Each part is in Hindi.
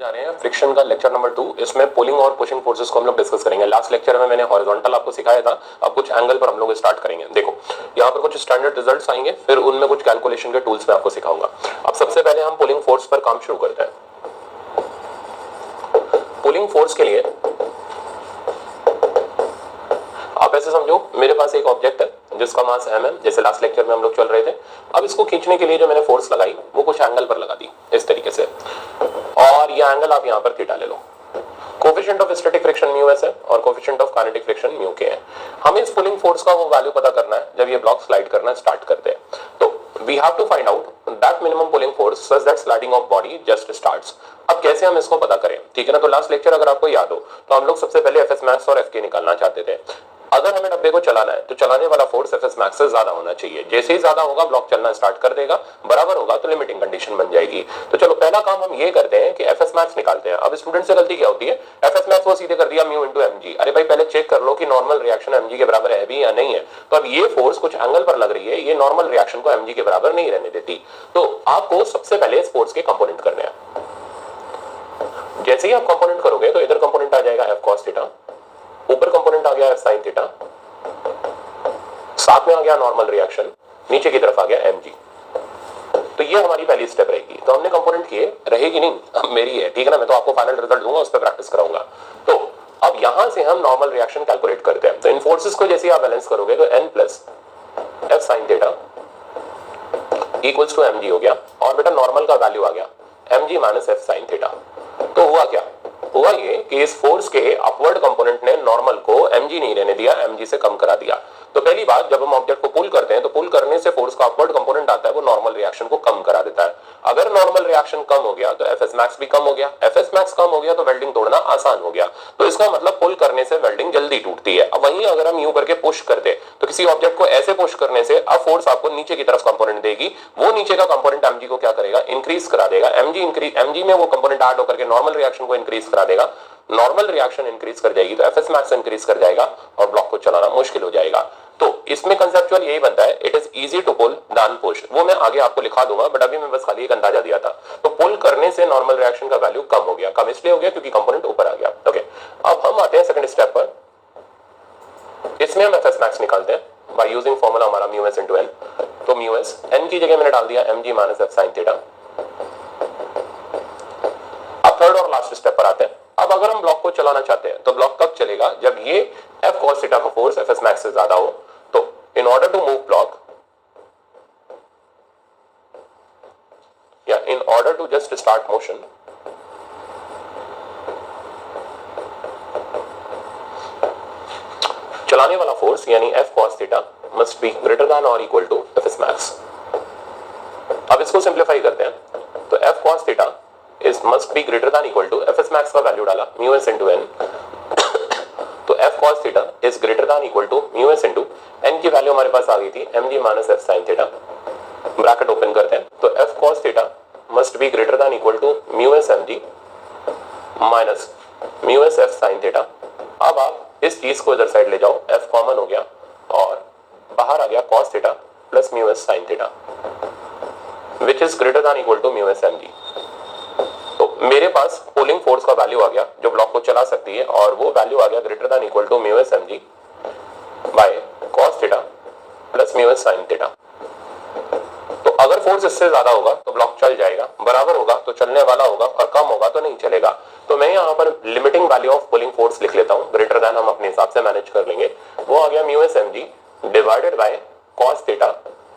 जा रहे हैं फ्रिक्शन का लेक्चर नंबर 2। इसमें पुलिंग और पुशिंग फोर्सेस को हम लोग डिस्कस करेंगे। लास्ट लेक्चर में मैंने हॉरिजॉन्टल आपको सिखाया था, अब कुछ एंगल पर हम लोग स्टार्ट करेंगे। देखो यहाँ पर कुछ स्टैंडर्ड रिजल्ट्स आएंगे, फिर उनमें कुछ कैलकुलेशन के टूल्स मैं आपको सिखाऊंगा। अब सबसे पहले हम पुलिंग फोर्स पर काम शुरू करते हैं। पुलिंग फोर्स के लिए आप ऐसे समझो, मेरे पास एक ऑब्जेक्ट है जिसका मास m है, जैसे लास्ट लेक्चर में हम लोग चल रहे थे। अब इसको खींचने के लिए जो मैंने फोर्स लगाई वो कुछ एंगल पर लगा दी इस तरीके से, और ये एंगल आप यहाँ पर थीटा ले लो। Coefficient of static friction mu S है और coefficient of kinetic friction mu K है। हमें इस पुलिंग फोर्स का वो वैल्यू पता करना है जब ये ब्लॉक स्लाइड करना स्टार्ट करते हैं। तो we have to find out that minimum pulling force such that sliding of body just starts. अब कैसे हम इसको पता करें, ठीक है ना। तो लास्ट लेक्चर अगर आपको याद हो तो हम लोग सबसे पहले एफ एस मैक्स और एफ के निकालना चाहते थे। अगर हमें डब्बे को चलाना है तो चलाने वाला फोर्स एफ एस मैक्स से ज्यादा होना चाहिए। जैसे ही ज्यादा होगा ब्लॉक चलना स्टार्ट कर देगा, बराबर होगा तो लिमिटिंग कंडीशन बन जाएगी। तो चलो पहला काम हम ये करते हैं कि एफ एस मैक्स निकालते हैं। अब स्टूडेंट से गलती क्या होती है, एफ एस मैक्स वो सीधे कर दिया म्यू इंटू एम जी। अरे भाई पहले चेक कर लो कि नॉर्मल रिएक्शन एम जी के बराबर है भी या नहीं है। तो अब ये फोर्स कुछ एंगल पर लग रही है, ये नॉर्मल रिएक्शन को एम जी के बराबर नहीं रहने देती। तो आपको सबसे पहले इस फोर्स के कंपोनेंट करने हैं। जैसे ही आप कंपोनेंट करोगे तो इधर कंपोनेंट आ जाएगा एफ कॉस थीटा, ऊपर कंपोनेंट आ गया एफ साइन थीटा, साथ में आ गया नॉर्मल रिएक्शन, नीचे की तरफ आ गया mg। तो ये हमारी पहली स्टेप रहेगी। तो हमने कंपोनेंट किए, रहेगी नहीं अब मेरी है, ठीक है ना। मैं तो आपको फाइनल रिजल्ट दूंगा, उस पर प्रैक्टिस कराऊंगा। तो अब यहां से हम नॉर्मल रिएक्शन कैलकुलेट करते हैं। तो इन फोर्सेस को जैसे आप बैलेंस करोगे तो n plus F sine theta equals to mg हो गया, और बेटा नॉर्मल का वैल्यू आ गया mg minus F sine theta. तो हुआ क्या, हुआ ये कि इस फोर्स के अपवर्ड कंपोनेंट ने नॉर्मल को mg नहीं रहने दिया, mg से कम करा दिया। तो पहली बात, जब हम ऑब्जेक्ट को पुल करते हैं तो पुल करने से फोर्स का अपवर्ड कंपोनेंट आता है, वो नॉर्मल रिएक्शन को कम करा देता है। अगर नॉर्मल रिएक्शन कम हो गया तो एफएस मैक्स भी कम हो गया, एफएस मैक्स कम हो गया तो वेल्डिंग तोड़ना आसान हो गया। तो इसका मतलब पुल करने से वेल्डिंग जल्दी टूटती है। अब वहीं अगर हम यूं करके पुश करते तो किसी ऑब्जेक्ट को ऐसे पुश करने से अब फोर्स आपको नीचे की तरफ कंपोनेंट देगी, वो नीचे का कंपोनेंट mg को क्या करेगा, इंक्रीज करा देगा। mg में वो कंपोनेंट ऐड होकर के नॉर्मल रिएक्शन को इंक्रीज करा देगा। नॉर्मल रिएक्शन इंक्रीज कर जाएगी तो एफएस मैक्स इंक्रीज कर जाएगा और ब्लॉक को चलाना मुश्किल हो जाएगा। तो इसमें कंसेप्चुअल यही बनता है, it is easy to pull then push. वो मैं आगे आपको लिखा दूंगा, बट अभी मैं बस खाली एक अंदाजा दिया था। तो पुल करने से नॉर्मल रिएक्शन का वैल्यू कम हो गया। कम इसलिए हो गया क्योंकि कंपोनेंट ऊपर आ गया। ओके, अब हम आते हैं सेकंड स्टेप पर। इसमें हम एफएस मैक्स निकालते हैं बाय यूजिंग फॉर्मूला हमारा म्यू एस इनटू एन। तो म्यू एस एन की जगह मैंने डाल दिया mg minus F sine theta. अब थर्ड और लास्ट स्टेप पर आते हैं। अब अगर हम ब्लॉक को चलाना चाहते हैं तो ब्लॉक कब चलेगा, जब ये एफ कॉस थीटा का फोर्स एफएस मैक्स से ज्यादा हो। तो in order to move block, या in order to just start motion, चलाने वाला फोर्स यानी F cos theta must be greater than और इक्वल टू एफएस मैक्स। अब इसको सिंप्लीफाई करते हैं। तो F cos theta is must be greater than equal to FS max का वैल्यू डाला म्यू एस इनटू एन। तो F cos theta is greater than equal to mu S into N की वैल्यू हमारे पास आ गई थी mg minus F sine theta. Bracket open करते हैं। तो F cos theta must be greater than equal to mu S mg minus mu S F sine theta. अब आप इस चीज को इधर साइड ले जाओ, f कॉमन हो गया और बाहर आ गया cos theta plus mu S sine theta which is greater than equal to mu S mg। तो मेरे पास पुलिंग फोर्स का वैल्यू आ गया जो ब्लॉक को चला सकती है, और वो वैल्यू आ गया greater than equal to mu S mg by cos theta plus mu S sine theta. तो अगर फोर्स इससे ज्यादा होगा तो ब्लॉक चल जाएगा, बराबर होगा तो चलने वाला होगा, और कम होगा तो नहीं चलेगा। तो मैं यहाँ पर limiting value of pulling force लिख लेता हूँ, ग्रेटर देन हम अपने हिसाब से मैनेज कर लेंगे। वो आ गया mu S mg divided by cos theta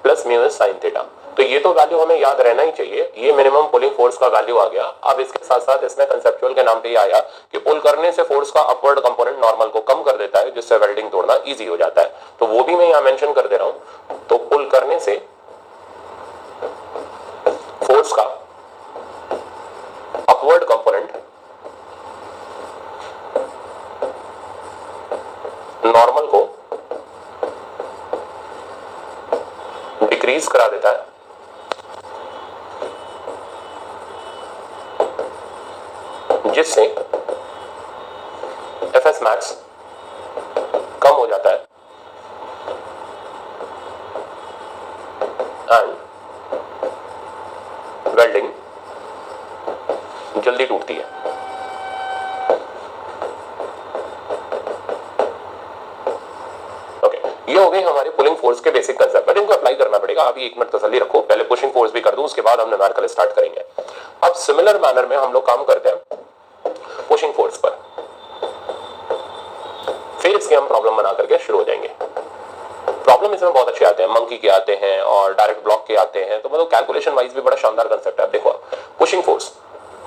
plus mu S sine theta. तो ये तो वैल्यू हमें याद रहना ही चाहिए, ये मिनिमम पुलिंग फोर्स का वैल्यू आ गया। अब इसके साथ साथ इसमें कंसेप्चुअल के नाम पे ये आया कि पुल करने से फोर्स का अपवर्ड कंपोनेंट नॉर्मल को कम कर देता है, जिससे वेल्डिंग तोड़ना इजी हो जाता है। तो वो भी मैं यहाँ मेंशन कर दे रहा हूँ। तो पुल करने से फोर्स का अपवर्ड कंपोनेंट नॉर्मल को डिक्रीज करा देता है, जिससे एफएस मैक्स कम हो जाता है एंड वेल्डिंग जल्दी टूटती है। ओके, ये हो गई हमारी पुलिंग फोर्स के बेसिक कंसेप्ट, बट इनको अप्लाई करना पड़ेगा। अभी एक मिनट तसल्ली रखो, पहले पुशिंग फोर्स भी कर दूं, उसके बाद हम न्यूमेरिकल स्टार्ट करेंगे। अब सिमिलर मैनर में हम लोग काम करते हैं पुशिंग फोर्स पर, फिर इसके हम प्रॉब्लम बना करके शुरू हो जाएंगे। प्रॉब्लम इसमें बहुत अच्छे आते हैं, मंकी के आते हैं और डायरेक्ट ब्लॉक के आते हैं, तो मतलब कैलकुलेशन वाइज भी बड़ा शानदार कंसेप्ट है। देखो पुशिंग फोर्स,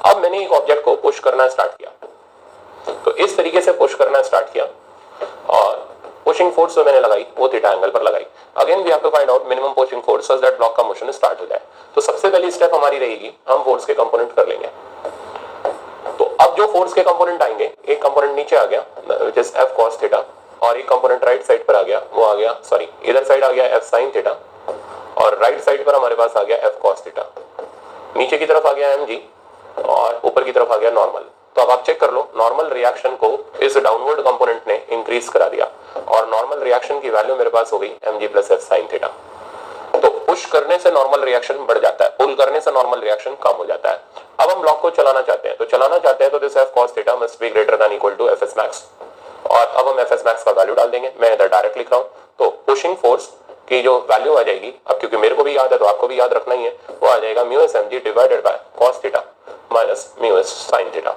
अब मैंने एक ऑब्जेक्ट को पुश करना स्टार्ट किया, तो इस तरीके से पुश करना स्टार्ट किया और पुशिंग फोर्स जो मैंने लगाई वो थीटा एंगल पर लगाई। Again we have to find out minimum pushing force such that block का मोशन स्टार्ट हो जाए। तो सबसे पहली स्टेप हमारी रहेगी, हम फोर्स के कंपोनेंट कर लेंगे। तो अब जो फोर्स के कंपोनेंट आएंगे, एक कंपोनेंट नीचे आ गया which is F cos theta, और एक कंपोनेंट राइट साइड पर आ गया, वो आ गया सॉरी इधर साइड आ गया F sin थीटा, और राइट साइड पर हमारे पास आ गया F cos थीटा। नीचे की तरफ आ गया mg और ऊपर की तरफ आ गया नॉर्मल। तो अब आप चेक कर लो, नॉर्मल रिएक्शन को इस डाउनवर्ड कंपोनेंट ने इंक्रीज करा दिया और नॉर्मल रिएक्शन की वैल्यू मेरे पास हो गई mg plus F sin theta. तो पुश करने से नॉर्मल रिएक्शन बढ़ जाता है, पुल करने से नॉर्मल रिएक्शन कम हो जाता है। अब हम ब्लॉक को चलाना चाहते हैं, तो this F cos theta must be greater than equal to Fs max, और अब हम Fs max का वैल्यू डाल देंगे। मैं इधर डायरेक्ट लिख रहा हूं, तो पुशिंग फोर्स की जो वैल्यू आ जाएगी, अब क्योंकि मेरे को भी याद है तो आपको भी याद रखना ही है, वो आ जाएगा mu mg divided by cos theta minus mu sin theta.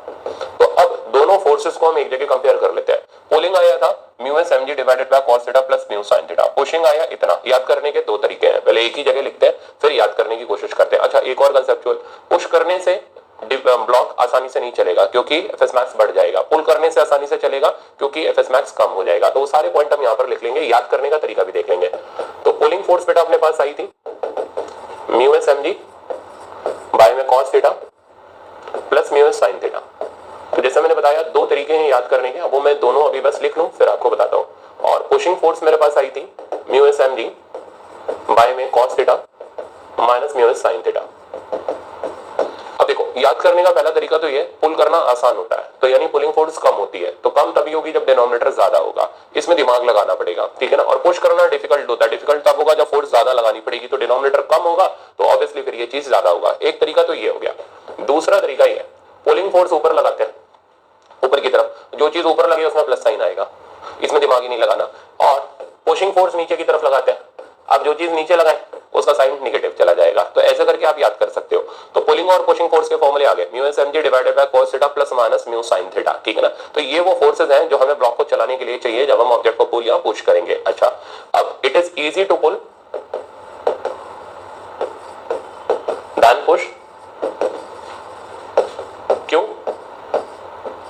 तो अब दोनों फोर्सेस को हम एक जगह कंपेयर कर लेते हैं। पुलिंग आया था mu mg divided by cos theta plus mu sin theta, pushing आया इतना। याद करने के दो तरीके हैं, पहले एक ही जगह लिखते हैं फिर याद करने की कोशिश करते हैं। अच्छा, एक और कंसेप्चुअल, पुश करने से ब्लॉक आसानी से नहीं चलेगा क्योंकि Fs max बढ़ जाएगा, पुल करने से आसानी से चलेगा क्योंकि Fs max कम हो जाएगा। तो वो सारे पॉइंट हम यहाँ पर लिख लेंगे, याद करने का तरीका भी देख लेंगे। तो पुलिंग फोर्स बेटा अपने पास आई थी म्यू mg बाय में cos theta plus mu sin theta. तो जैसे मैंने बताया दो तरीके हैं याद करने के, वो मैं दोनों अभी बस लिख लूं फिर आपको बताता हूं। और पुशिंग फोर्स मेरे पास आई थी म्यू mg बाय में cos theta minus mu sin theta. अब देखो, याद करने का पहला तरीका तो ये, पुल करना आसान होता है, तो यानी पुलिंग फोर्स कम होती है, तो कम तभी होगी जब डिनोमिनेटर ज्यादा होगा, इसमें दिमाग लगाना पड़ेगा, ठीक है ना। और पुश करना डिफिकल्ट होता है, डिफिकल्ट तब होगा जब फोर्स ज्यादा लगानी पड़ेगी, तो डिनोमिनेटर कम होगा तो ऑब्वियसली फिर ये चीज ज्यादा होगा। एक तरीका तो ये हो गया। दूसरा तरीका ये, पुलिंग फोर्स ऊपर लगाते हैं, ऊपर की तरफ जो चीज ऊपर लगे उसमें प्लस साइन आएगा, इसमें दिमाग ही नहीं लगाना। और पुशिंग फोर्स नीचे की तरफ लगाते हैं, अब जो चीज नीचे लगाए उसका साइन नेगेटिव चला जाएगा। तो ऐसे करके आप याद कर सकते हो। तो पुलिंग और पुशिंग फोर्स के फॉर्मूले आ गए, mu mg divided by cos theta plus minus mu sin theta, ठीक है ना। तो ये वो फोर्सेस हैं जो हमें ब्लॉक को चलाने के लिए चाहिए जब हम ऑब्जेक्ट को पुल या पुश करेंगे। अच्छा, अब it is easy to pull then push, क्यों?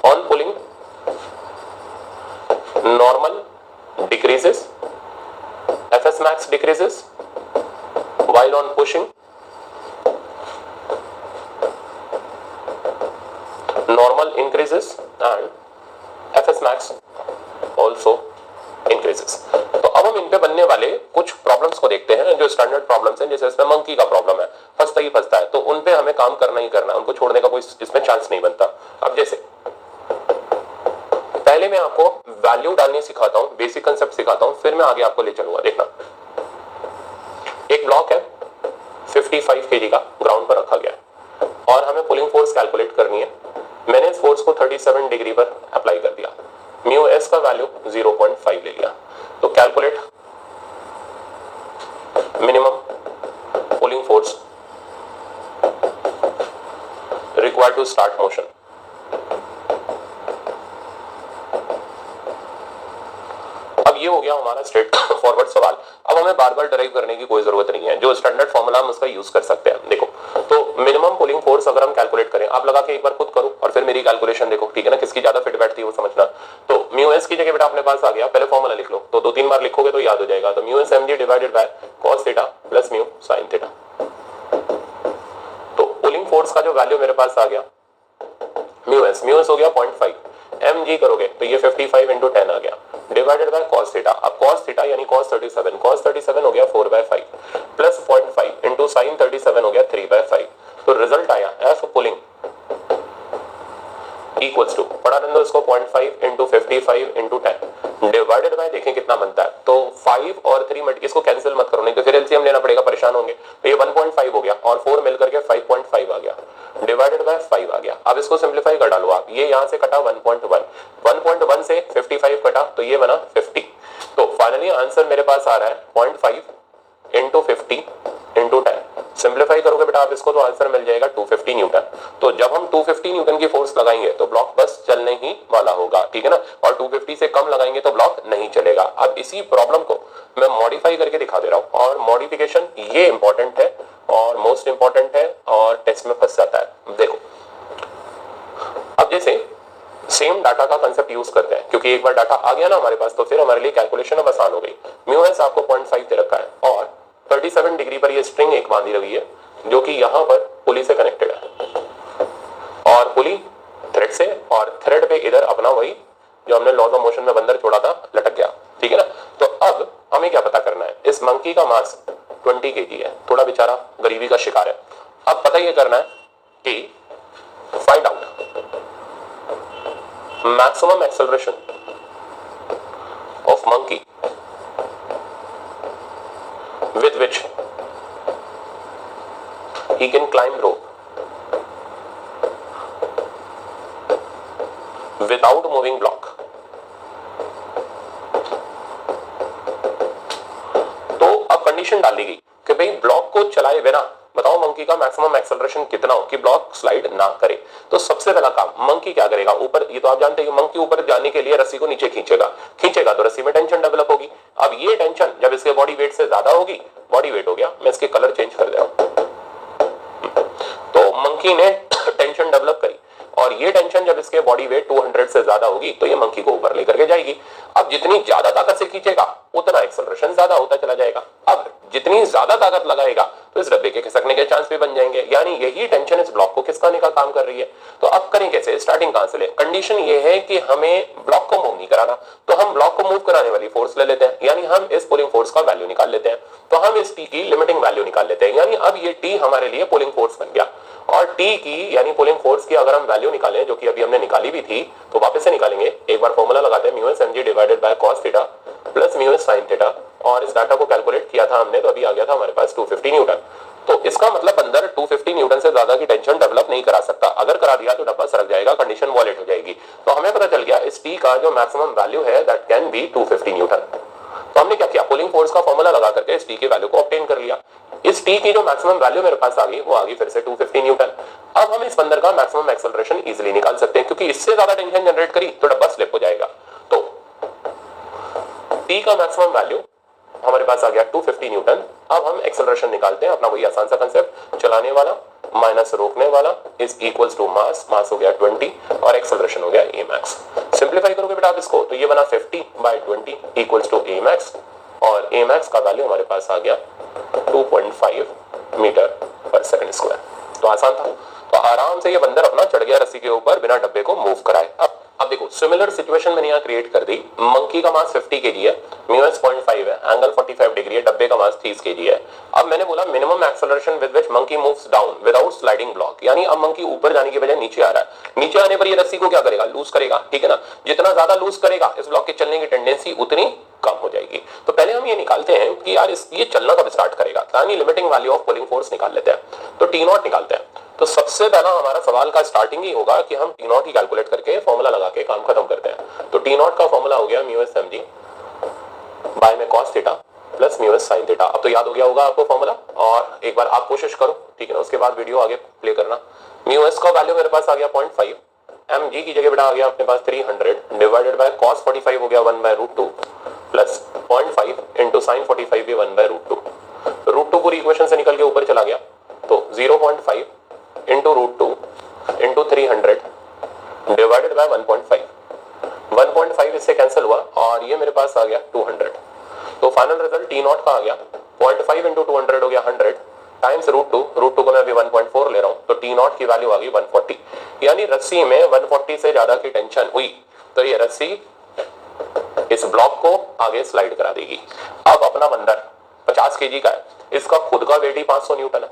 On pulling normal decreases, Fs max decreases, while on pushing normal increases and Fs max also increases। तो अब हम इन पे बनने वाले कुछ प्रॉब्लम्स को देखते हैं जो स्टैंडर्ड प्रॉब्लम्स हैं। जैसे इसमें मंकी का प्रॉब्लम है, फंसता ही फंसता है, तो उन पे हमें काम करना ही करना है, उनको छोड़ने का कोई इसमें चांस नहीं बनता। अब जैसे पहले मैं आपको वैल्यू डालनी सिखाता हूं, बेसिक कंसेप्ट सिखाता हूं, फिर मैं आगे आपको ले चलूंगा। देखना, एक ब्लॉक है 55 kg का, ग्राउंड पर रखा गया है और हमें पुलिंग फोर्स कैलकुलेट करनी है। मैंने इस फोर्स को 37 डिग्री पर अप्लाई कर दिया, म्यू एस का वैल्यू 0.5 ले लिया। तो calculate minimum pulling force required to start motion. अब ये हो गया हमारा स्ट्रेट फॉरवर्ड सवाल। अब हमें बार बार डराइव करने की कोई जरूरत नहीं है, जो स्टैंडर्ड फॉर्मूला हम उसका यूज कर सकते हैं। देखो, तो मिनिमम पुलिंग फोर्स अगर हम कैलकुलेट करें, आप लगा के एक बार खुद करो और फिर मेरी कैलकुलेशन देखो, ठीक है ना, किसकी ज्यादा फिट बैठती है वो समझना। तो म्यू एस की जगह बेटा अपने पास आ गया, पहले फॉर्मूला लिख लो, तो 2-3 बार लिखोगे तो याद हो जाएगा। तो mu mg divided by cos theta plus mu sin theta. तो पुलिंग फोर्स का जो वैल्यू मेरे पास आ गया म्यू एस हो गया 0.5, mg करोगे तो ये 55 into 10 आ गया, डिवाइडेड बाय cos थीटा। अब cos थीटा यानी cos 37 हो गया 4/5 प्लस 0.5 इंटू sin 37 हो गया 3/5। तो रिजल्ट आया एफ पुलिंग इक्वल्स टू, पढ़ा दें इसको, 0.5 इंटू 55 इंटू 10 डिवाइडेड बाय देखें कितना बनता है, तो 5 और 3 मल्टी, इसको कैंसिल मत करो नहीं तो फिर एलसीएम लेना पड़ेगा, परेशान होंगे। तो ये 1.5 हो गया और 4 मिलकर के 5.5 आ गया, डिवाइडेड बाय 5 आ गया। अब इसको सिंपलीफाई कर डालो आप, ये यहां से कटा 1.1, 1.1 से 55 कटा तो ये बना 50। तो फाइनली आंसर मेरे पास आ रहा है 0.5 इंटू 50 इंटू 10। सिंप्लीफाई करोगे बेटा आप इसको तो आंसर मिल जाएगा 250 न्यूटन। तो जब हम 250 न्यूटन की फोर्स लगाएंगे तो ब्लॉक बस चलने ही वाला होगा, ठीक है ना, और 250 से कम लगाएंगे तो ब्लॉक नहीं चलेगा। अब इसी प्रॉब्लम को मैं मॉडिफाई करके दिखा दे रहा हूं, और मॉडिफिकेशन ये इंपॉर्टेंट है और मोस्ट इंपॉर्टेंट है और टेस्ट में फंस जाता है। देखो अब जैसे सेम डाटा का कंसेप्ट यूज करते हैं, क्योंकि एक बार डाटा आ गया ना हमारे पास तो फिर हमारे लिए कैलकुलेशन अब आसान हो गई। म्यू एस आपको 0.5 दे रखा है और 37 डिग्री पर ये स्ट्रिंग एक बांधी रही है जो कि यहां पर पुली से कनेक्टेड है, और पुली थ्रेड से, और थ्रेड पे इधर अपना वही जो हमने लॉज ऑफ मोशन में बंदर छोड़ा था लटक गया, ठीक है ना। तो अब हमें क्या पता करना है, इस मंकी का मास 20 kg है, थोड़ा बेचारा गरीबी का शिकार है। अब पता ये करना है कि find out maximum acceleration of monkey with which he can climb rope without moving block। तो अब कंडीशन डाल दी गई कि भाई ब्लॉक को चलाए बिना बताओ मंकी का मैक्सिमम एक्सेलरेशन कितना हो कि ब्लॉक स्लाइड ना करे। तो सबसे पहला काम मंकी क्या करेगा, ऊपर, ये तो आप जानते हैं मंकी ऊपर जाने के लिए रस्सी को नीचे खींचेगा तो रस्सी में टेंशन डेवलप होगी। अब ये टेंशन जब इसके बॉडी वेट से ज्यादा होगी, बॉडी वेट हो गया, मैं इसके कलर चेंज कर दे रहा हूं, तो मंकी ने टेंशन डेवलप करी और ये टेंशन जब इसके बॉडी वेट 200 से ज्यादा होगी तो ये मंकी को ऊपर लेकर के जाएगी। अब जितनी ज्यादा ताकत से खींचेगा उतना एक्सेलरेशन ज्यादा होता चला जाएगा। अब जितनी ज्यादा ताकत लगाएगा तो इस डब्बे के खिसकने के चांस भी बन जाएंगे, यानी यही टेंशन इस ब्लॉक को खिसकाने का काम कर रही है। तो अब करें कैसे, स्टार्टिंग कहां से ले, कंडीशन ये है कि हमें ब्लॉक को मूव नहीं कराना, तो हम ब्लॉक को मूव कराने वाली फोर्स ले लेते हैं, यानी हम इस पुलिंग फोर्स का वैल्यू निकाल लेते हैं। तो हम इस टी की लिमिटिंग वैल्यू निकाल लेते हैं, यानी अब ये टी हमारे लिए पुलिंग फोर्स बन गया। और टी की यानी पुलिंग फोर्स की अगर हम वैल्यू निकालें, जो कि अभी हमने निकाली भी थी, तो वापस से निकालेंगे। एक बार फॉर्मूला लगाते हैं, mu S mg divided by cos theta plus mu S sin theta, और इस डाटा को कैलकुलेट किया था हमने तो अभी आ गया था हमारे पास 250 न्यूटन। तो इसका मतलब अंदर 250 न्यूटन से ज्यादा की टेंशन डेवलप नहीं करा सकता, अगर करा दिया तो डब्बा सरक जाएगा, कंडीशन वॉलेट हो जाएगी। तो हमें पता चल गया इस टी का जो मैक्सिमम वैल्यू है दैट कैन बी 250 न्यूटन। तो हमने क्या किया, पुलिंग फोर्स का फॉर्मूला लगा करके इस टी की वैल्यू को ऑब्टेन कर लिया। इस टी की जो मैक्सिमम वैल्यू मेरे पास आ गई वो आ गई फिर से 250 न्यूटन। अब हम इस बंदर का मैक्सिमम एक्सेलरेशन इजीली निकाल सकते हैं, क्योंकि इससे ज्यादा टेंशन जनरेट करी तो डब्बा स्लिप हो जाएगा। तो टी का मैक्सिमम वैल्यू हमारे पास आ गया 250 न्यूटन। अब हम एक्सेलरेशन निकालते हैं, अपना वही आसान सा कंसेप्ट, चलाने वाला माइनस रोकने वाला इज इक्वल्स टू मास, मास हो गया 20 और एक्सेलरेशन हो गया a max। सिंपलीफाई करोगे बेटा आप इसको तो ये बना 50/20 इक्वल्स टू a max, और a max का वैल्यू हमारे पास आ गया 2.5 मीटर पर सेकंड स्क्वायर। तो आसान था, तो आराम से ये बंदर अपना चढ़ गया रस्सी के ऊपर बिना डब्बे को मूव कराए। अब देखो सिमिलर सिचुएशन मैंने यहाँ क्रिएट कर दी। मंकी का मास 50 kg है, म्यू एस 0.5 है, एंगल 45 डिग्री है, डब्बे का मास 30 kg है। अब मैंने बोला minimum acceleration with which monkey moves down without sliding block, यानी अब मंकी ऊपर जाने की बजाय नीचे आ रहा है। नीचे आने पर ये रस्सी को क्या करेगा, लूज करेगा, ठीक है ना। जितना ज्यादा लूज करेगा इस ब्लॉक के चलने की टेंडेंसी उतनी कम हो जाएगी। तो पहले हम ये निकालते हैं कि यार ये चलना कब स्टार्ट करेगा, यानी limiting value of pulling force निकाल लेते हैं। तो टी नॉट निकालते हैं। तो सबसे पहला हमारा सवाल का स्टार्टिंग ही होगा कि हम टी नॉट ही कैलकुलेट करके फॉर्मूला लगा के काम खत्म करते हैं। तो टी नॉट का फॉर्मूला हो गया म्यू एस mg बाय में cos theta plus mu S sin theta. अब तो याद हो गया होगा आपको फॉर्मूला, और एक बार आप कोशिश करो, ठीक है ना, उसके बाद वीडियो आगे प्ले करना। म्यू एस का वैल्यू मेरे पास आ गया 0.5, mg की जगह बेटा आ गया अपने पास 300 डिवाइडेड बाय cos 45 हो गया 1/√2 प्लस 0.5 इंटू sin 45 भी 1/√2। √2 पूरी इक्वेशन से निकल के ऊपर चला गया, तो 0.5 इंटू √2 इंटू 300 डिवाइडेड बाय 1.5, 1.5 इससे कैंसिल हुआ और ये मेरे पास आ गया 200। तो फाइनल रिजल्ट टी नॉट का आ गया 0.5 इंटू 200 हो गया 100 टाइम्स √2 को मैं अभी 1.4 ले रहा हूं, तो टी नॉट की वैल्यू आ गई 140, यानी रस्सी में 140 से ज्यादा की टेंशन हुई तो ये रस्सी इस ब्लॉक को आगे स्लाइड करा देगी। अब अपना बंदर 50 kg का है, इसका खुद का वेट ही 500 न्यूटन है,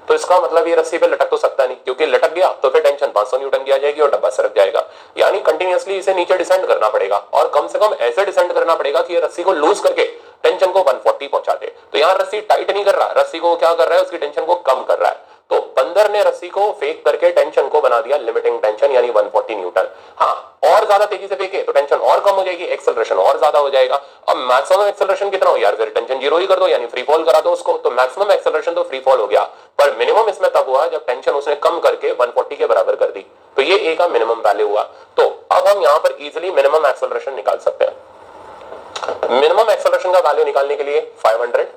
तो इसका मतलब ये रस्सी पे लटक तो सकता नहीं, क्योंकि लटक गया तो फिर टेंशन 500 न्यूटन की आ जाएगी और डब्बा सरक जाएगा। यानी कंटिन्यूअसली इसे नीचे डिसेंड करना पड़ेगा और कम से कम ऐसे डिसेंड करना पड़ेगा कि ये रस्सी को लूज करके टेंशन को 140 पहुंचा दे। तो यहाँ रस्सी टाइट नहीं कर रहा, रस्सी को क्या कर रहा है, उसकी टेंशन को कम कर रहा है। तो बंदर ने रस्सी को फेंक करके टेंशन को बना दिया लिमिटिंग टेंशन यानी 140 न्यूटन। हाँ, और ज्यादा तेजी से फेंके तो टेंशन और कम हो जाएगी, एक्सेलरेशन और ज्यादा हो जाएगा। अब मैक्सिमम एक्सेलरेशन कितना हो यार, फिर टेंशन 0 ही कर दो यानी फ्री फॉल करा दो उसको। तो मैक्सिमम एक्सेलरेशन तो फ्री फॉल हो गया, पर मिनिमम इसमें तब हुआ जब टेंशन उसने कम करके 140 के बराबर कर दी। तो ये ए का मिनिमम वैल्यू हुआ। तो अब हम यहाँ पर इजिली मिनिमम एक्सेलरेशन निकाल सकते हैं। मिनिमम एक्सेलरेशन का वैल्यू निकालने के लिए 500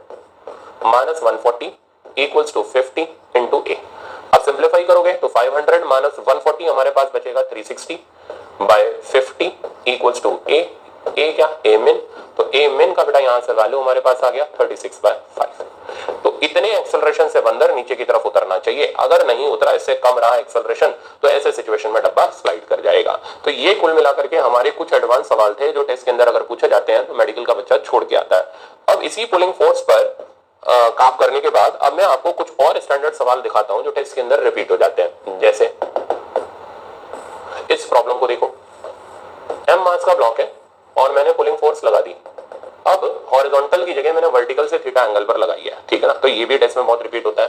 माइनस 140 इक्वल्स टू 50 इंटू ए। अब सिंप्लीफाई करोगे तो 500 माइनस 140 हमारे पास बचेगा 360 बाय 50 इक्वल्स टू ए। ए क्या, ए मिन। तो ए मिन का बेटा यहां से वैल्यू हमारे पास आ गया 36/5। तो इतने एक्सेलरेशन से बंदर नीचे की तरफ उतरना चाहिए। अगर नहीं उतरा, इससे कम रहा एक्सेलरेशन, तो ऐसे सिचुएशन में डब्बा स्लाइड कर जाएगा। तो ये कुल मिलाकर के हमारे कुछ एडवांस सवाल थे जो टेस्ट के अंदर अगर पूछे जाते हैं तो मेडिकल का बच्चा छोड़ के आता है। अब इसी पुलिंग फोर्स पर काम करने के बाद अब मैं आपको कुछ और स्टैंडर्ड सवाल दिखाता हूं जो टेस्ट के अंदर रिपीट हो जाते हैं। जैसे इस प्रॉब्लम को देखो, m मास का ब्लॉक है और मैंने पुलिंग फोर्स लगा दी। अब हॉरिजॉन्टल की जगह मैंने वर्टिकल से थीटा एंगल पर लगाई है, ठीक है ना। तो ये भी टेस्ट में बहुत रिपीट होता है।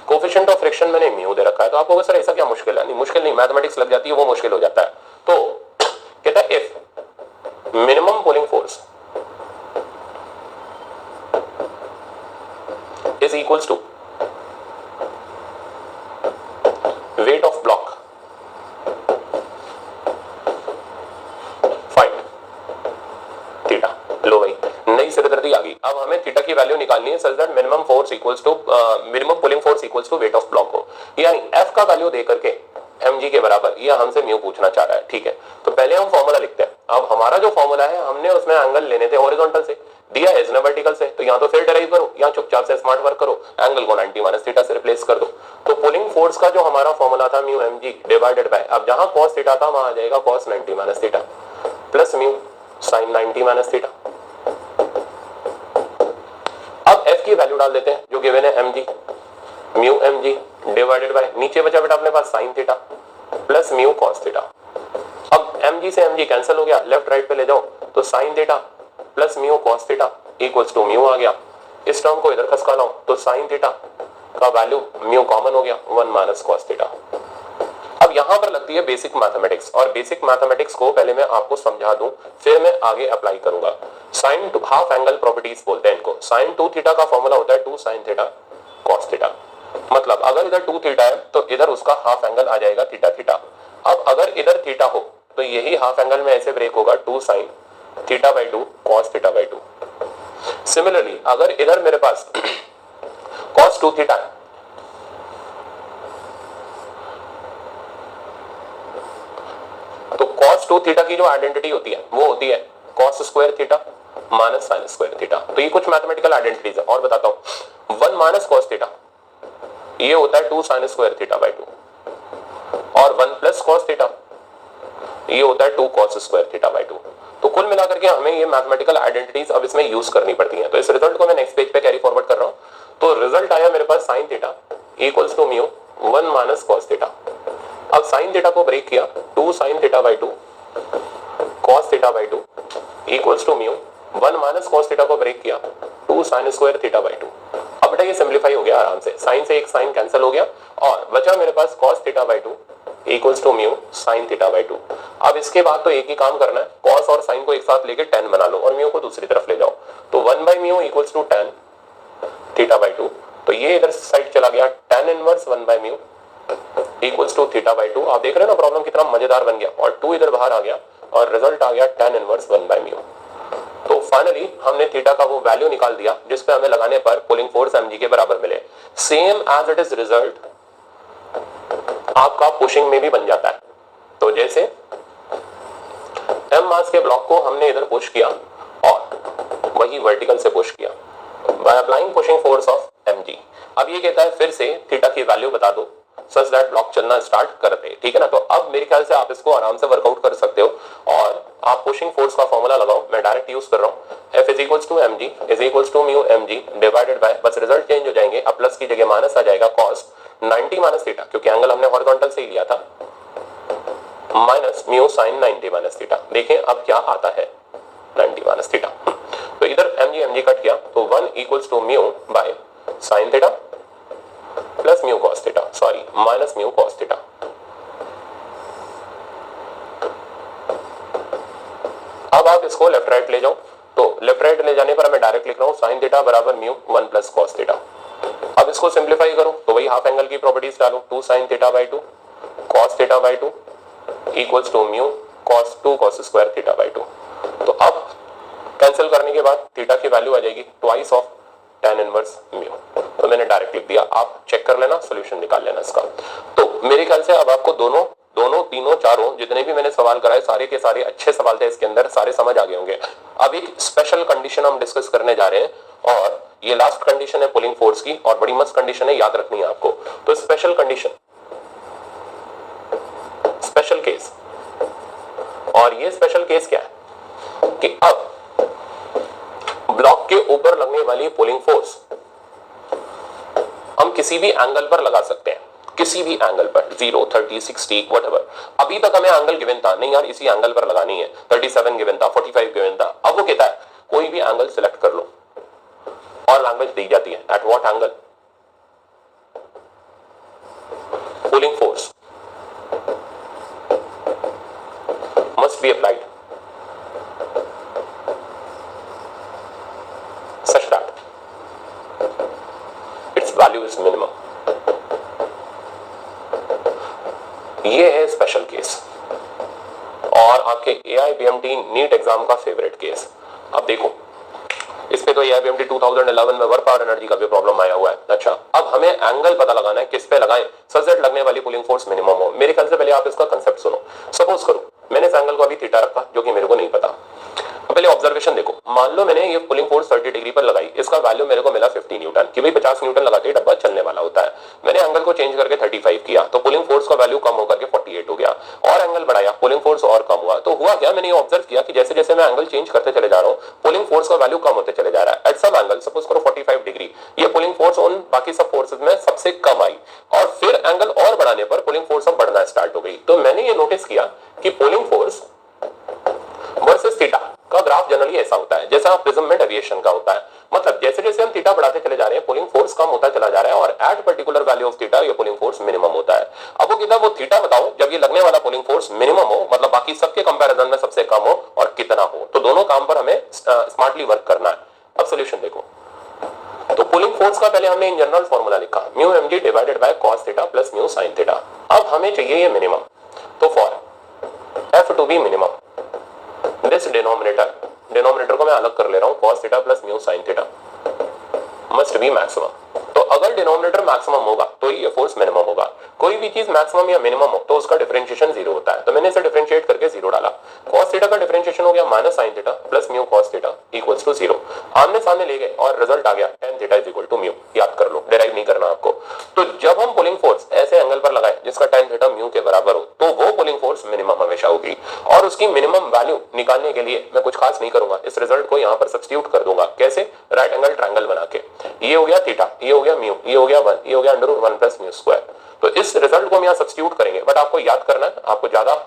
कोफिशिएंट ऑफ फ्रिक्शन मैंने म्यू दे रखा है। तो आपको सर ऐसा क्या मुश्किल है, नहीं मुश्किल नहीं, मैथमेटिक्स लग जाती है वो मुश्किल हो जाता है। तो कहता है if minimum pulling force is equals to weight of block, find theta. लो भाई, नई सिरदर्दी आ गई। अब हमें थीटा की वैल्यू निकालनी है such that minimum force equals to minimum pulling force equals to weight of block को, यानी एफ का वैल्यू दे करके mg के बराबर ये हमसे म्यू पूछना चाह रहा है, ठीक है। तो पहले हम फॉर्मूला लिखते हैं। अब हमारा जो फॉर्मूला है हमने उसमें एंगल लेने थे हॉरिजॉन्टल से, दिया है इसने वर्टिकल से, तो यहाँ तो फिर डेराइव करो, यहाँ चुपचाप से स्मार्ट वर्क करो, एंगल को 90 माइनस थीटा से रिप्लेस कर दो। तो पुलिंग फोर्स का जो हमारा फॉर्मूला था म्यू mg डिवाइडेड बाय, अब जहां cos थीटा था वहां आ जाएगा cos 90 minus theta plus mu sin 90 minus theta. अब f की वैल्यू डाल देते हैं जो गिवन है mg, mu mg divided by, नीचे बचा बेटा अपने पास sin theta plus mu cos theta. अब mg से mg कैंसिल हो गया, लेफ्ट राइट पे ले जाओ तो sin theta plus mu cos theta equals to mu आ गया। इस टर्म को इधर खसका लाओ तो sin थीटा का वैल्यू म्यू कॉमन हो गया 1 माइनस cos थीटा। अब यहां पर लगती है बेसिक मैथमेटिक्स, और बेसिक मैथमेटिक्स को पहले मैं आपको समझा दूं फिर मैं आगे अप्लाई करूंगा। Sign to half angle properties बोलते हैं इनको। sin 2 थीटा का फॉर्मूला होता है 2 sin थीटा cos थीटा। मतलब अगर इधर 2 थीटा है तो इधर उसका हाफ एंगल आ जाएगा थीटा थीटा। अब अगर इधर थीटा हो तो यही हाफ एंगल में ऐसे ब्रेक होगा 2 sin theta by 2 cos theta by 2। Similarly अगर इधर मेरे पास cos 2 थीटा है तो cos 2 थीटा की जो आइडेंटिटी होती है वो होती है cos square theta minus sin square theta. तो ये कुछ मैथमेटिकल आइडेंटिटीज है और बताता हूं। 1 माइनस cos थीटा ये होता है 2 sin स्क्वायर थीटा बाई 2, और 1 प्लस cos थीटा ये होता है 2 cos स्क्वायर थीटा बाई 2। तो कुल मिलाकर के हमें ये मैथमेटिकल आइडेंटिटीज अब इसमें यूज करनी पड़ती हैं। तो इस रिजल्ट को मैं नेक्स्ट पेज पे कैरी फॉरवर्ड कर रहा हूं। तो रिजल्ट आया मेरे पास sin theta equals to mu 1 minus cos theta. अब sin थीटा को ब्रेक किया 2 sin theta by 2 cos theta by 2 equals to mu 1 minus cos theta को ब्रेक किया 2 sin स्क्वायर थीटा बाई 2। अब बेटा ये सिंप्लीफाई हो गया आराम से, sin से एक sin कैंसिल हो गया और बचा मेरे पास cos theta by 2 equals to mu sin theta by 2। अब इसके बाद तो एक ही काम करना है, cos और sin को एक साथ लेके tan बना लो और म्यू को दूसरी तरफ ले जाओ। तो 1 by mu equals to tan theta by 2। तो ये इधर साइड चला गया tan inverse 1 by mu equals to theta by 2। आप देख रहे हो ना प्रॉब्लम कितना मजेदार बन गया, और 2 इधर बाहर आ गया और रिजल्ट आ गया tan इनवर्स 1 बाई म्यू। तो फाइनली हमने थीटा का वो वैल्यू निकाल दिया जिस पे हमें लगाने पर पुलिंग फोर्स mg के बराबर मिले। Same as it is result आपका पुशिंग में भी बन जाता है। तो जैसे m मास के ब्लॉक को हमने इधर पुश किया और वही वर्टिकल से पुश किया by applying pushing force of mg। अब ये कहता है फिर से थीटा की वैल्यू बता दो सच दैट ब्लॉक चलना स्टार्ट कर दे, ठीक है ना। तो अब मेरे ख्याल से आप इसको आराम से वर्कआउट कर सकते हो और आप पुशिंग फोर्स का फॉर्मूला लगाओ, मैं डायरेक्ट यूज कर रहा हूँ, F is equals to mg is equals to mu mg divided by, बस रिजल्ट चेंज हो जाएंगे, अब प्लस की जगह माइनस आ जाएगा cos 90 माइनस थीटा, क्योंकि एंगल हमने हॉरिजॉन्टल से ही लिया था, minus mu sign 90 minus theta. देखें अब क्या आता है 90 माइनस थीटा, तो इधर mg कट किया, तो 1 equals to mu by sine theta plus mu cos theta, sorry minus mu cos theta. अब आप इसको लेफ्ट राइट ले जाओ, तो लेफ्ट राइट ले जाने पर मैं डायरेक्ट लिख रहा हूं साइन थीटा बराबर म्यू 1 प्लस कॉस थीटा। अब इसको सिंप्लीफाई करो तो वही हाफ एंगल की प्रॉपर्टीज डालो, 2 sine theta by 2 cos theta by 2 equals to mu cos 2 cos square theta by 2। तो अब कैंसिल करने के बाद थीटा की वैल्यू आ जाएगी twice of tan inverse mu. तो मैंने डायरेक्ट लिख दिया, आप चेक कर लेना, सॉल्यूशन निकाल लेना इसका। तो मेरे ख्याल से अब आपको दोनों तीनों चारों जितने भी मैंने सवाल कराए सारे के सारे अच्छे सवाल थे, इसके अंदर सारे समझ आ गए होंगे। अब एक स्पेशल कंडीशन हम डिस्कस करने जा रहे हैं, और ये लास्ट कंडीशन है पुलिंग फोर्स की, और बड़ी मस्त कंडीशन है, याद रखनी है आपको। तो स्पेशल कंडीशन, स्पेशल केस, और ये स्पेशल केस क्या है कि अब ब्लॉक के ऊपर लगने वाली पुलिंग फोर्स हम किसी भी एंगल पर लगा सकते हैं, किसी भी एंगल पर, 0, 30, 60 व्हाटएवर। अभी तक हमें एंगल गिवन था, नहीं यार इसी एंगल पर लगानी है, 37 गिवन था, 45 गिवन था। अब वो कहता है कोई भी एंगल सिलेक्ट कर लो, और लैंग्वेज दी जाती है eight what angle pulling force must be applied such that its value is minimum। ये है स्पेशल केस, और आपके AIPMT नीट एग्जाम का फेवरेट केस। अब देखो इस पे तो AIPMT 2011 में वर्क पावर एनर्जी का भी प्रॉब्लम आया हुआ है। अच्छा, अब हमें एंगल पता लगाना है, किस पे लगाएं सच दैट लगने वाली पुलिंग फोर्स मिनिमम हो। मेरे ख्याल से पहले आप इसका कंसेप्ट सुनो। सपोज करो मैंने इस एंगल को अभी थीटा रखा, जो कि मेरे को नहीं पता। पहले ऑब्जर्वेशन देखो, मान लो मैंने ये पुलिंग फोर्स 30 डिग्री पर लगाई, इसका वैल्यू मेरे को मिला 50 न्यूटन, कि भाई 50 न्यूटन लगाते ही डब्बा चलने वाला होता है। मैंने एंगल को चेंज करके 35 किया, तो पुलिंग फोर्स का वैल्यू कम होकर के 48 हो गया, और एंगल बढ़ाया, पुलिंग फोर्स और कम हुआ। तो हुआ क्या, मैंने ये ऑब्जर्व किया कि जैसे जैसे मैं एंगल चेंज करते चले जा रहा हूँ, पुलिंग फोर्स का वैल्यू कम होते चले जा रहा है। एट सम एंगल, सपोज करो 45 डिग्री, ये पुलिंग फोर्स उन बाकी सब फोर्सेस में सबसे कम आई, और फिर एंगल और बढ़ाने पर पुलिंग फोर्स अब बढ़ना स्टार्ट हो गई। तो मैंने ये नोटिस किया कि पुलिंग फोर्स वर्सेस थीटा का ग्राफ जनरली ऐसा होता है जैसा प्रिज्म में डेविएशन का होता है। मतलब जैसे जैसे हम थीटा बढ़ाते चले जा रहे हैं, पुलिंग फोर्स कम होता चला जा रहा है, और at particular value of theta ये पुलिंग फोर्स मिनिमम होता है। अब वो कितना, वो थीटा बताओ जब ये लगने वाला पुलिंग फोर्स मिनिमम हो, मतलब बाकी सबके कंपैरिजन में सबसे कम हो, और कितना हो। तो दोनों काम पर हमें स्मार्टली वर्क करना है। अब सॉल्यूशन देखो, तो पुलिंग फोर्स का पहले हमने इन जनरल फॉर्मूला लिखा, mu mg divided by cos theta plus mu sin theta. अब हमें चाहिए ये मिनिमम, तो for f to be minimum this denominator को मैं अलग कर ले रहा हूं, cos theta plus mu sin theta must be maximum. तो अगर डिनोमिनेटर मैक्सिमम होगा तो ये फोर्स मिनिमम होगा। कोई भी चीज मैक्सिमम या मिनिमम हो तो उसका डिफरेंशिएशन 0 होता है। तो मैंने इसे डिफरेंशिएट करके 0 डाला, cos थीटा का डिफरेंशिएशन हो गया minus sin theta plus mu cos theta equals to 0। आमने सामने ले गए और रिजल्ट आ गया tan theta is equal to mu. याद कर लो, डेराइव नहीं करना आपको। तो जब हम पुलिंग फोर्स ऐसे एंगल पर लगाएं जिसका tan थीटा म्यू के बराबर हो, तो वो पुलिंग फोर्स मिनिमम हमेशा होगी। और उसकी मिनिमम वैल्यू निकालने के लिए मैं कुछ खास नहीं करूंगा, इस रिजल्ट को यहां पर सब्स्टिट्यूट कर दूंगा। कैसे, राइट एंगल ट्रायंगल बना के, ये हो गया थीटा, ये हो गया म्यू, ये हो गया 1, ये हो गया under root 1 plus mu square. तो इस रिजल्ट को हम यहाँ सब्स्टिट्यूट करेंगे, बट आपको याद करना है, आपको ज्यादा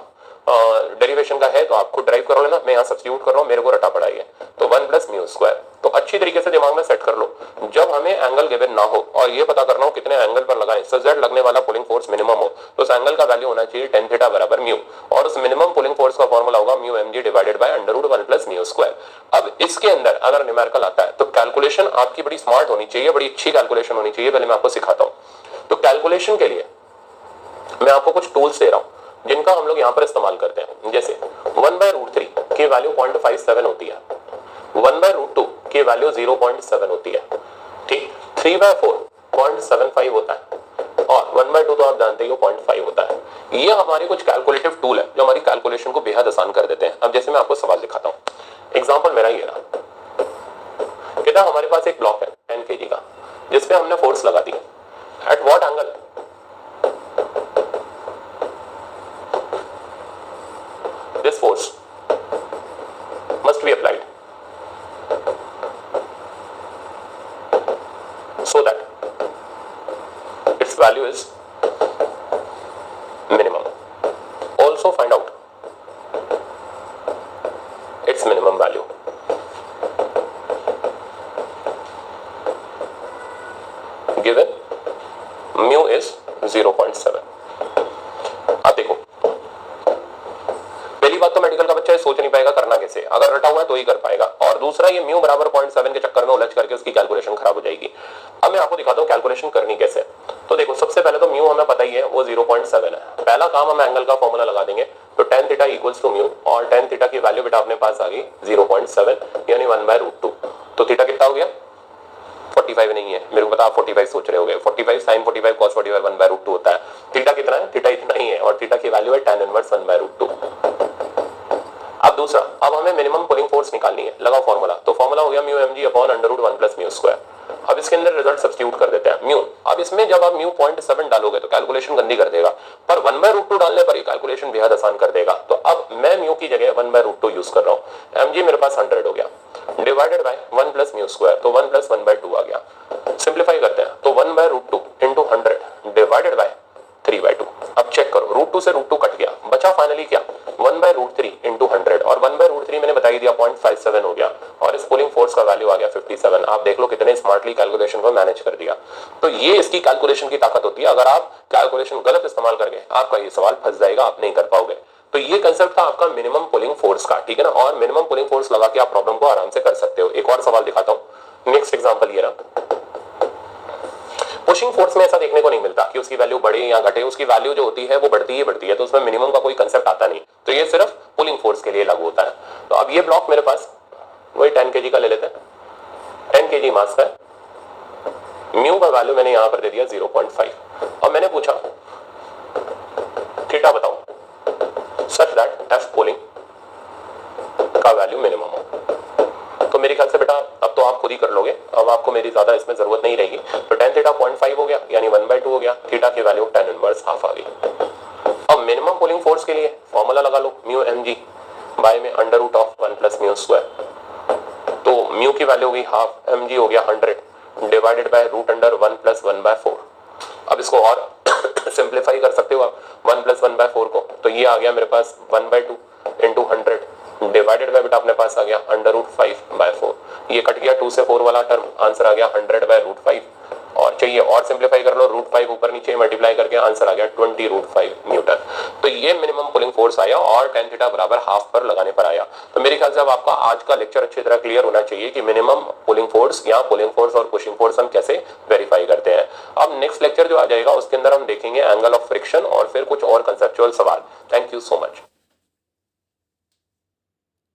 डेरिवेशन का है तो आप खुद ड्राइव कर लेना, मैं यहाँ सब्स्टिट्यूट कर रहा हूँ, मेरे को रटा पड़ा है। तो 1 प्लस म्यू स्क्वायर, तो अच्छी तरीके से दिमाग में सेट कर लो। जब हमें एंगल गिवन ना हो और ये पता करना हो कितने एंगल पर लगाएं सच दैट लगने वाला पुलिंग फोर्स मिनिमम हो, तो उस एंगल का वैल्यू होना चाहिए tan थीटा बराबर म्यू, और उस मिनिमम पुलिंग फोर्स का फॉर्मूला होगा mu mg divided by under root 1 plus mu square. अब इसके अंदर अगर न्यूमेरिकल आता है तो कैलकुलेशन आपकी बड़ी स्मार्ट होनी चाहिए, बड़ी अच्छी कैलकुलेशन होनी चाहिए। पहले मैं आपको सिखाता हूँ। तो कैलकुलेशन के लिए मैं आपको कुछ टूल्स दे रहा हूँ जिनका हम लोग यहाँ पर इस्तेमाल करते हैं। जैसे 1/√3 की वैल्यू 0.57 होती है, 1/√2 की वैल्यू 0.7 होती है, ठीक, 3/4 0.75 होता है, और 1/2 तो आप जानते ही हो 0.5 होता है। ये हमारे कुछ कैलकुलेटिव टूल है जो हमारी कैलकुलेशन को बेहद आसान कर देते हैं। अब जैसे मैं आपको सवाल दिखाता हूँ, एग्जाम्पल मेरा ये रहा, कहता हमारे पास एक ब्लॉक है 10 kg का जिसपे हमने फोर्स लगा दी, at what angle this force be applied so that its value is minimum. Also find out its minimum value. Given mu is 0.7. अब देखो, पहली बात तो मेडिकल का बच्चा ये सोच नहीं पाएगा करना कैसे, अगर रटा हुआ है तो ही कर पाएगा, और दूसरा ये म्यू बराबर 0.7 के चक्कर में उलझ करके उसकी कैलकुलेशन खराब हो जाएगी। अब मैं आपको दिखाता हूँ कैलकुलेशन करनी कैसे। तो देखो, सबसे पहले तो म्यू हमें पता ही है वो 0.7 है। पहला काम हम एंगल का फॉर्मूला लगा देंगे, तो tan theta equals to mu, और tan थीटा की वैल्यू बेटा अपने पास आ गई 0.7 यानी 1/√2। तो थीटा कितना हो गया? 45 नहीं है, मेरे को पता आप 45 सोच रहे होगे। 45 sin 45 cos 45 1/√2 होता है। थीटा कितना है? थीटा इतना ही है, और थीटा की वैल्यू है tan इनवर्स 1/√2। अब दूसरा, अब हमें मिनिमम पुलिंग फोर्स निकालनी है। लगाओ फॉर्मूला। तो फॉर्मूला हो गया mu mg upon √1 plus mu square. अब इसके अंदर रिजल्ट सब्स्टिट्यूट कर देते हैं म्यू। अब इसमें जब आप म्यू 0.7 डालोगे तो कैलकुलेशन गंदी कर देगा, पर 1/√2 डालने पर ये कैलकुलेशन बेहद आसान कर देगा। तो अब मैं म्यू की जगह 1/√2 यूज कर रहा हूँ। mg मेरे पास 100 हो गया, divided by 1 plus mu square, तो 1 प्लस 1/2 आ गया। सिंप्लीफाई करते हैं, तो 1/√2 इंटू 100 डिवाइडेड बाय 3/2। अब चेक करो, √2 से √2 कट गया, बचा फाइनली क्या? 1/√3 इंटू 100, और 1/√3 मैंने बता ही दिया 0.57 हो गया, और इस पुलिंग फोर्स का वैल्यू आ गया 57। आप देख लो कितने स्मार्टली कैलकुलेशन को मैनेज कर दिया। तो ये इसकी कैलकुलेशन की ताकत होती है। अगर आप कैलकुलेशन गलत इस्तेमाल करके आपका ये सवाल फंस जाएगा, आप नहीं कर पाओगे। तो ये कंसेप्ट था आपका मिनिमम पुलिंग फोर्स का, ठीक है ना। और मिनिमम पुलिंग फोर्स लगा के आप प्रॉब्लम को आराम से कर सकते हो। एक और सवाल दिखाता हूँ। नेक्स्ट एग्जांपल ये रहा। पुशिंग फोर्स में ऐसा देखने को नहीं मिलता कि उसकी वैल्यू बढ़े या घटे, उसकी वैल्यू जो होती है वो बढ़ती ही बढ़ती है, तो उसमें मिनिमम का कोई कंसेप्ट आता नहीं। तो ये सिर्फ पुलिंग फोर्स के लिए लागू होता है। तो अब ये ब्लॉक मेरे पास वही 10 kg का ले लेते हैं। 10 kg मास का है, म्यू का वैल्यू मैंने यहां पर दे दिया 0.5। अब मैंने पूछा थीटा बताओ सच दैट एफ पुलिंग का वैल्यू मिनिमम हो। तो मेरे ख्याल से बेटा अब तो आप खुद ही कर लोगे, अब आपको मेरी ज्यादा इसमें जरूरत नहीं रहेगी। तो tan थीटा 0.5 हो गया यानी 1/2 हो गया, थीटा की वैल्यू tan इनवर्स हाफ आ गई। अब मिनिमम पुलिंग फोर्स के लिए फॉर्मूला लगा लो, म्यू mg बाय में √1 प्लस म्यू स्क्वायर। तो म्यू की वैल्यू होगी हाफ, mg हो गया 100 डिवाइडेड बाय √1 प्लस 1/4। अब इसको और सिंप्लीफाई कर सकते हो आप 1 प्लस 1/4 को, तो ये आ गया मेरे पास 1/2 इंटू 100 डिवाइडेड बाय बेटा अपने पास आ गया √5/4। ये कट गया 2 से 4 वाला टर्म, आंसर आ गया 100/√5। और चाहिए और सिंप्लीफाई कर लो, √5 ऊपर नीचे मल्टीप्लाई करके आंसर आ गया 20√5 न्यूटन। तो ये मिनिमम पुलिंग फोर्स आया और tan थीटा बराबर हाफ पर लगाने पर आया। तो मेरे ख्याल से अब आपका आज का लेक्चर अच्छी तरह क्लियर होना चाहिए कि मिनिमम पुलिंग फोर्स या पुलिंग फोर्स और पुशिंग फोर्स हम कैसे वेरीफाई करते हैं। अब नेक्स्ट लेक्चर जो आ जाएगा उसके अंदर हम देखेंगे एंगल ऑफ फ्रिक्शन और फिर कुछ और कंसेप्चुअल सवाल। Thank you so much.